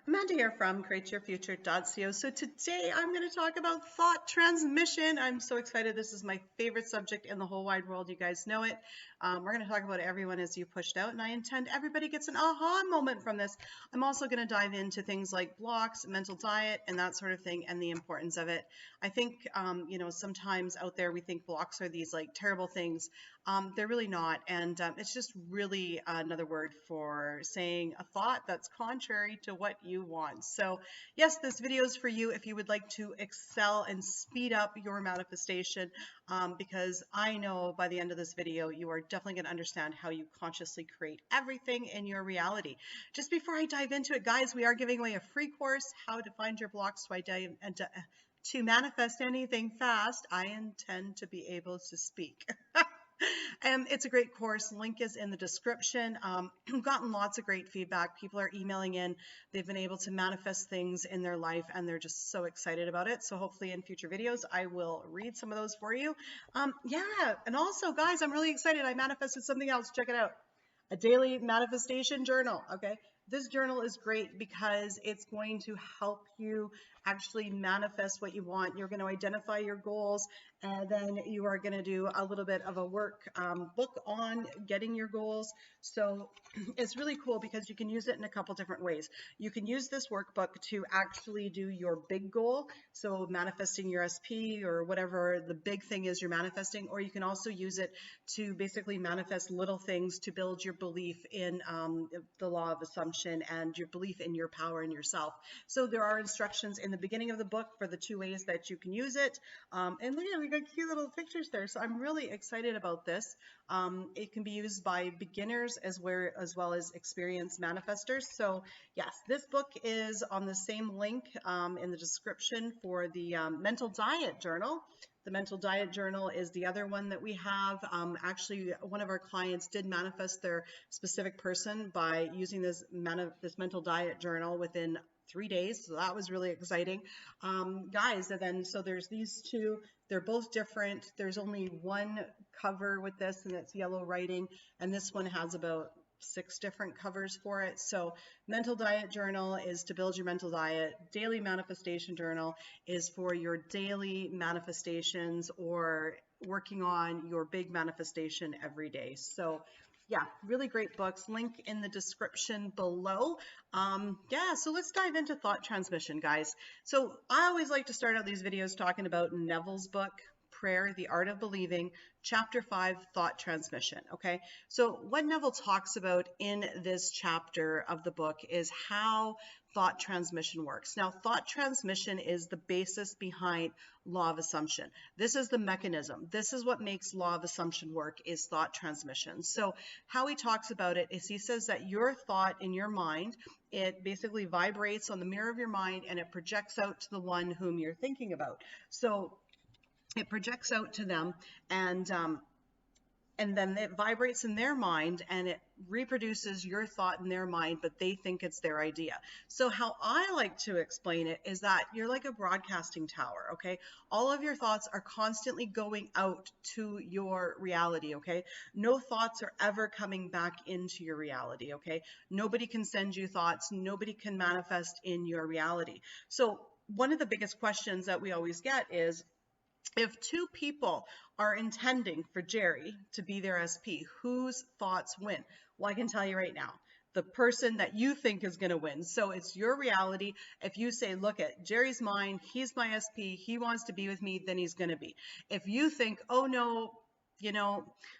Amanda here from createyourfuture.co. So today I'm going to talk about thought transmission. I'm so excited. This is my favorite subject in the whole wide world. You guys know it. We're going to talk about everyone as you pushed out, and I intend everybody gets an aha moment from this. I'm also going to dive into things like blocks, mental diet, and that sort of thing, and the importance of it. I think, sometimes out there we think blocks are these like terrible things. They're really not, and it's just really another word for saying a thought that's contrary to what you want. So yes, this video is for you if you would like to excel and speed up your manifestation, because I know by the end of this video you are definitely going to understand how you consciously create everything in your reality. Just before I dive into it, guys, we are giving away a free course, How to Find Your Blocks to Manifest Anything Fast. I intend to be able to speak. And it's a great course. Link is in the description. I've gotten lots of great feedback. People are emailing in. They've been able to manifest things in their life, and they're just so excited about it. So hopefully in future videos, I will read some of those for you. Yeah, and also, guys, I'm really excited. I manifested something else. Check it out. A daily manifestation journal, okay? This journal is great because it's going to help you actually manifest what you want. You're going to identify your goals, and then you are going to do a little bit of a work book on getting your goals. So it's really cool because you can use it in a couple different ways. You can use this workbook to actually do your big goal, so manifesting your SP or whatever the big thing is you're manifesting, or you can also use it to basically manifest little things to build your belief in the law of assumption and your belief in your power in yourself. So there are instructions in the beginning of the book for the 2 ways that you can use it. And look at, we got cute little pictures there. So I'm really excited about this. It can be used by beginners as well as experienced manifestors. So yes, this book is on the same link in the description for the mental diet journal. The mental diet journal is the other one that we have. Actually, one of our clients did manifest their specific person by using this mental diet journal within 3 days. So that was really exciting. Guys, and then so there's these two. They're both different. There's only one cover with this, and it's yellow writing. And this one has about 6 different covers for it. So mental diet journal is to build your mental diet. Daily manifestation journal is for your daily manifestations or working on your big manifestation every day. So yeah, really great books. Link in the description below. Yeah, so let's dive into thought transmission, guys. So I always like to start out these videos talking about Neville's book, Prayer, The Art of Believing, Chapter 5, Thought Transmission, okay? So what Neville talks about in this chapter of the book is how thought transmission works. Now, thought transmission is the basis behind law of assumption. This is the mechanism. This is what makes law of assumption work, is thought transmission. So how he talks about it is he says that your thought in your mind, it basically vibrates on the mirror of your mind and it projects out to the one whom you're thinking about. So it projects out to them, and then it vibrates in their mind and it reproduces your thought in their mind, but they think it's their idea. So how I like to explain it is that you're like a broadcasting tower, okay? All of your thoughts are constantly going out to your reality, okay? No thoughts are ever coming back into your reality, okay? Nobody can send you thoughts. Nobody can manifest in your reality. So one of the biggest questions that we always get is, if 2 people are intending for Jerry to be their SP, whose thoughts win? Well, I can tell you right now, the person that you think is going to win. So it's your reality. If you say, look at Jerry's mind, he's my SP, he wants to be with me, then he's going to be. If you think, oh no,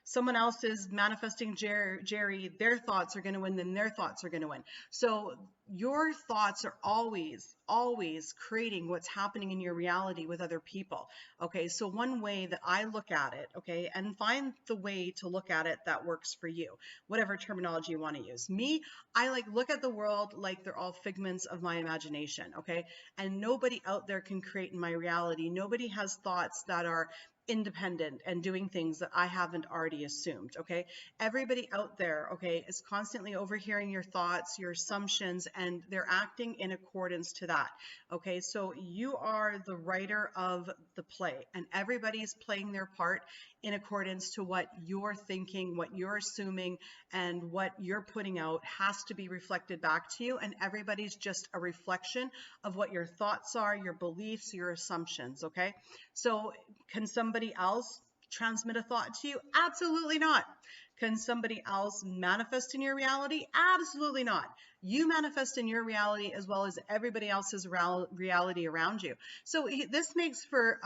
someone else is manifesting Jerry, their thoughts are going to win, then their thoughts are going to win. So your thoughts are always creating what's happening in your reality with other people. Okay, so one way that I look at it, okay, and find the way to look at it that works for you, whatever terminology you want to use. Me, I look at the world like they're all figments of my imagination, okay, and nobody out there can create in my reality. Nobody has thoughts that are independent and doing things that I haven't already assumed, okay? Everybody out there, okay, is constantly overhearing your thoughts, your assumptions, and they're acting in accordance to that, okay? So you are the writer of the play, and everybody's playing their part in accordance to what you're thinking, what you're assuming, and what you're putting out has to be reflected back to you. And everybody's just a reflection of what your thoughts are, your beliefs, your assumptions, okay? So can somebody else transmit a thought to you? Absolutely not. Can somebody else manifest in your reality? Absolutely not. You manifest in your reality as well as everybody else's reality around you. So this makes for,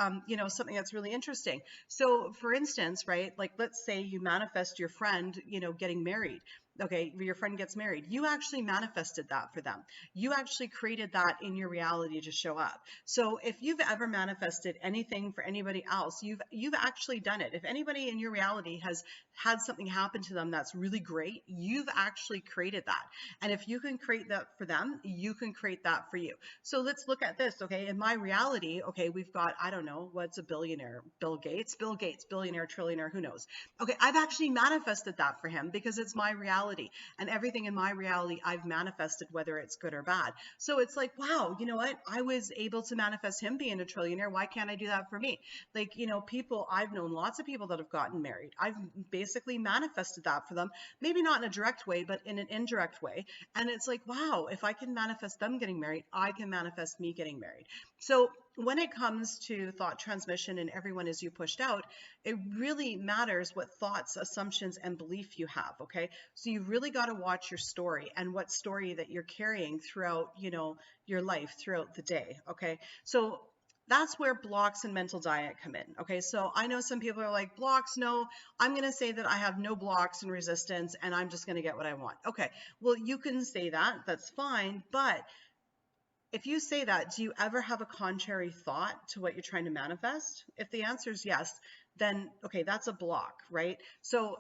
something that's really interesting. So for instance, right, like let's say you manifest your friend, getting married. Okay, your friend gets married. You actually manifested that for them. You actually created that in your reality to show up. So if you've ever manifested anything for anybody else, you've actually done it. If anybody in your reality has had something happen to them that's really great, you've actually created that. And if you can create that for them, you can create that for you. So let's look at this, okay? In my reality, okay, we've got, I don't know, what's a billionaire? Bill Gates, billionaire, trillionaire, who knows? Okay, I've actually manifested that for him because it's my reality, and everything in my reality I've manifested, whether it's good or bad. So it's like, wow, you know what? I was able to manifest him being a trillionaire. Why can't I do that for me? Like, people, I've known lots of people that have gotten married. I've basically manifested that for them, maybe not in a direct way, but in an indirect way. And it's like, wow, if I can manifest them getting married, I can manifest me getting married. So when it comes to thought transmission and everyone is you pushed out, it really matters what thoughts, assumptions, and belief you have, okay? So you've really got to watch your story and what story that you're carrying throughout, your life, throughout the day, okay? So that's where blocks and mental diet come in, okay? So I know some people are like, blocks, no, I'm going to say that I have no blocks and resistance and I'm just going to get what I want. Okay, well, you can say that, that's fine, but if you say that, do you ever have a contrary thought to what you're trying to manifest? If the answer is yes, then okay, that's a block, right? So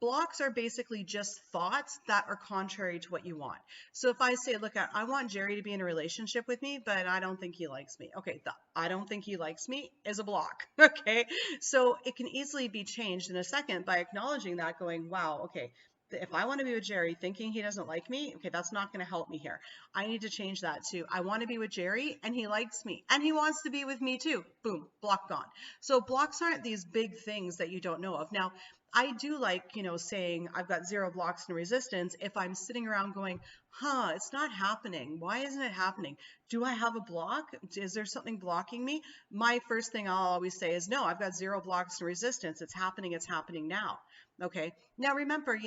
blocks are basically just thoughts that are contrary to what you want. So if I say, look, I want Jerry to be in a relationship with me, but I don't think he likes me. Okay, the I don't think he likes me is a block, okay? So it can easily be changed in a second by acknowledging that, going, wow, okay, if I want to be with Jerry thinking he doesn't like me, okay, that's not going to help me here. I need to change that to, I want to be with Jerry and he likes me and he wants to be with me too. Boom, block gone. So blocks aren't these big things that you don't know of. Now, I do like, saying I've got 0 blocks and resistance if I'm sitting around going, it's not happening. Why isn't it happening? Do I have a block? Is there something blocking me? My first thing I'll always say is, no, I've got 0 blocks and resistance. It's happening now. Okay. Now remember,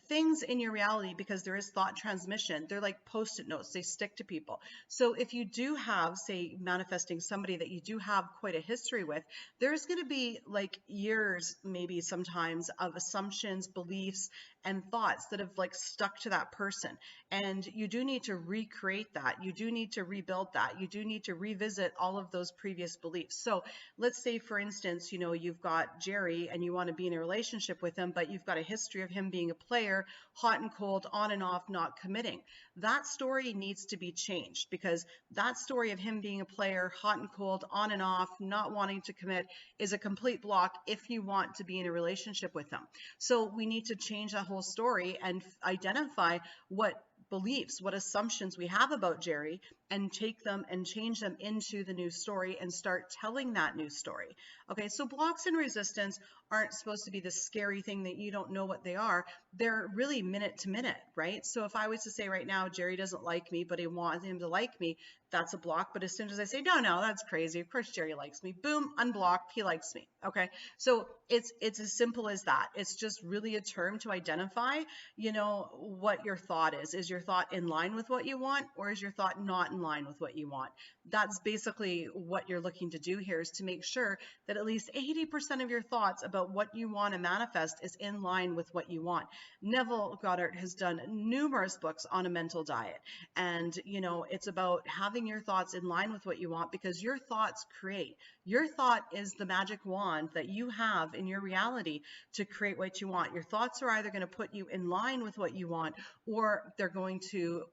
things in your reality, because there is thought transmission, they're like post-it notes, they stick to people. So if you do have, say, manifesting somebody that you do have quite a history with, there's going to be like years, maybe sometimes, of assumptions, beliefs, and thoughts that have like stuck to that person. And you do need to recreate that. You do need to rebuild that. You do need to revisit all of those previous beliefs. So let's say, for instance, you've got Jerry and you want to be in a relationship with him, but you've got a history of him being a player, hot and cold, on and off, not committing. That story needs to be changed, because that story of him being a player, hot and cold, on and off, not wanting to commit, is a complete block if you want to be in a relationship with him. So we need to change that whole story and identify what beliefs, what assumptions we have about Jerry, and take them and change them into the new story and start telling that new story. Okay, so blocks and resistance aren't supposed to be the scary thing that you don't know what they are. They're really minute to minute, right? So if I was to say right now, Jerry doesn't like me, but I want him to like me, that's a block. But as soon as I say, no, that's crazy, of course Jerry likes me, boom, unblocked, he likes me. Okay, so it's as simple as that. It's just really a term to identify, what your thought is. Is your thought in line with what you want, or is your thought not in line with what you want? That's basically what you're looking to do here, is to make sure that at least 80% of your thoughts about what you want to manifest is in line with what you want. Neville Goddard has done numerous books on a mental diet, and it's about having your thoughts in line with what you want, because your thoughts create. Your thought is the magic wand that you have in your reality to create what you want. Your thoughts are either going to put you in line with what you want, or they're going to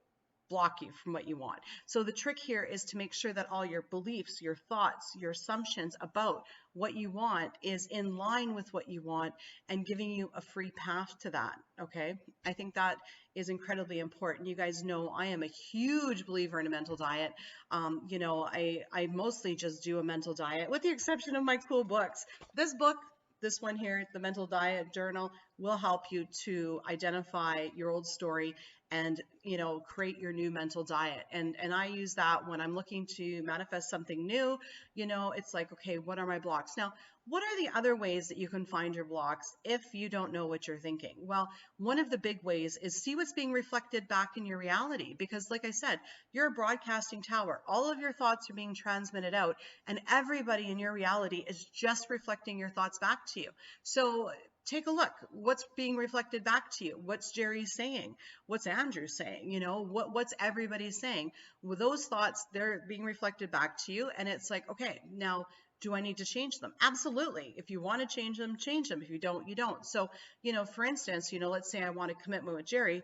block you from what you want. So the trick here is to make sure that all your beliefs, your thoughts, your assumptions about what you want is in line with what you want, and giving you a free path to that. Okay, I think that is incredibly important. You guys know I am a huge believer in a mental diet. I mostly just do a mental diet, with the exception of my cool books. This book, this one here, the mental diet journal, will help you to identify your old story and, you know, create your new mental diet. And I use that when I'm looking to manifest something new. You know, it's like, okay, what are my blocks? Now, what are the other ways that you can find your blocks if you don't know what you're thinking? Well, one of the big ways is see what's being reflected back in your reality. Because like I said, you're a broadcasting tower. All of your thoughts are being transmitted out, and everybody in your reality is just reflecting your thoughts back to you. So take a look. What's being reflected back to you? What's Jerry saying? What's Andrew saying? You know, what's everybody saying? Well, those thoughts, they're being reflected back to you, and it's like, okay, now do I need to change them? Absolutely. If you want to change them, change them. If you don't, you don't. So, you know, for instance, you know, let's say I want a commitment with Jerry,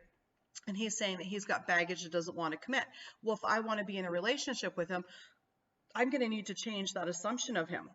and he's saying that he's got baggage and doesn't want to commit. Well, if I want to be in a relationship with him, I'm going to need to change that assumption of him.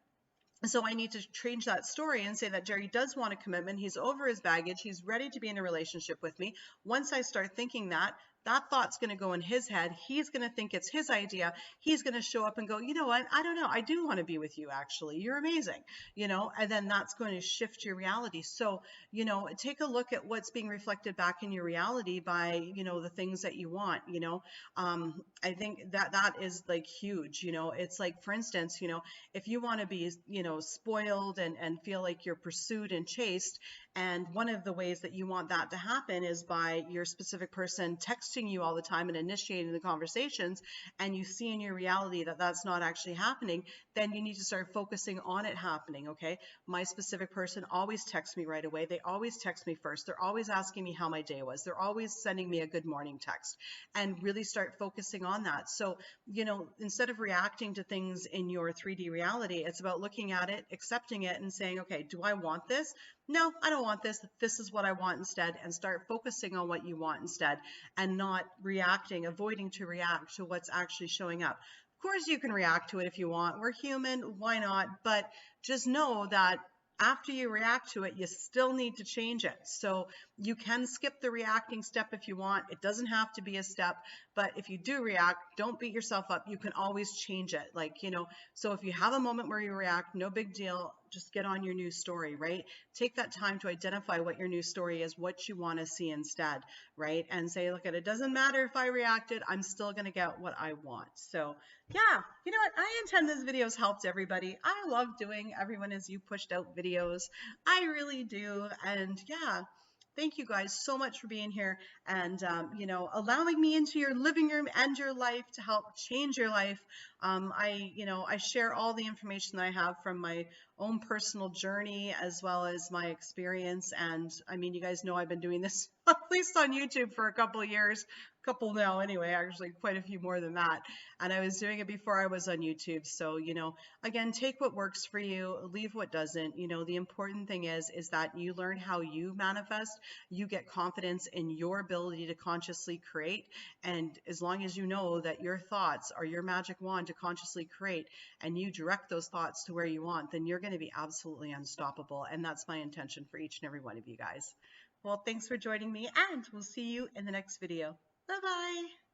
So I need to change that story and say that Jerry does want a commitment. He's over his baggage. He's ready to be in a relationship with me. Once I start thinking that, that thought's going to go in his head. He's going to think it's his idea. He's going to show up and go, you know what? I don't know. I do want to be with you, actually. You're amazing, you know, and then that's going to shift your reality. So, you know, take a look at what's being reflected back in your reality by, you know, the things that you want, you know. I think that is like huge, you know. It's like, for instance, you know, if you want to be, you know, spoiled and feel like you're pursued and chased, and one of the ways that you want that to happen is by your specific person texting you all the time and initiating the conversations, and you see in your reality that that's not actually happening, then you need to start focusing on it happening, okay? My specific person always texts me right away. They always text me first. They're always asking me how my day was. They're always sending me a good morning text, and really start focusing on that. So, you know, instead of reacting to things in your 3D reality, it's about looking at it, accepting it, and saying, okay, do I want this? No, I don't want this. This is what I want instead, and start focusing on what you want instead, and not reacting, avoiding to react to what's actually showing up. Of course, you can react to it if you want. We're human. Why not? But just know that after you react to it, you still need to change it. So you can skip the reacting step if you want. It doesn't have to be a step, but if you do react, don't beat yourself up. You can always change it. Like, you know, so if you have a moment where you react, no big deal. Just get on your new story, right? Take that time to identify what your new story is, what you want to see instead, right? And say, look, it doesn't matter if I reacted, I'm still going to get what I want. So yeah, you know what? I intend this video's helped everybody. I love doing Everyone As You Pushed Out videos. I really do. And yeah, thank you guys so much for being here and, you know, allowing me into your living room and your life to help change your life. You know, I share all the information that I have from my own personal journey as well as my experience. And I mean, you guys know I've been doing this at least on YouTube for a couple of years. Couple now anyway, actually quite a few more than that. And I was doing it before I was on YouTube. So, you know, again, take what works for you, leave what doesn't. You know, the important thing is that you learn how you manifest, you get confidence in your ability to consciously create. And as long as you know that your thoughts are your magic wand to consciously create, and you direct those thoughts to where you want, then you're going to be absolutely unstoppable. And that's my intention for each and every one of you guys. Well, thanks for joining me, and we'll see you in the next video. Bye-bye.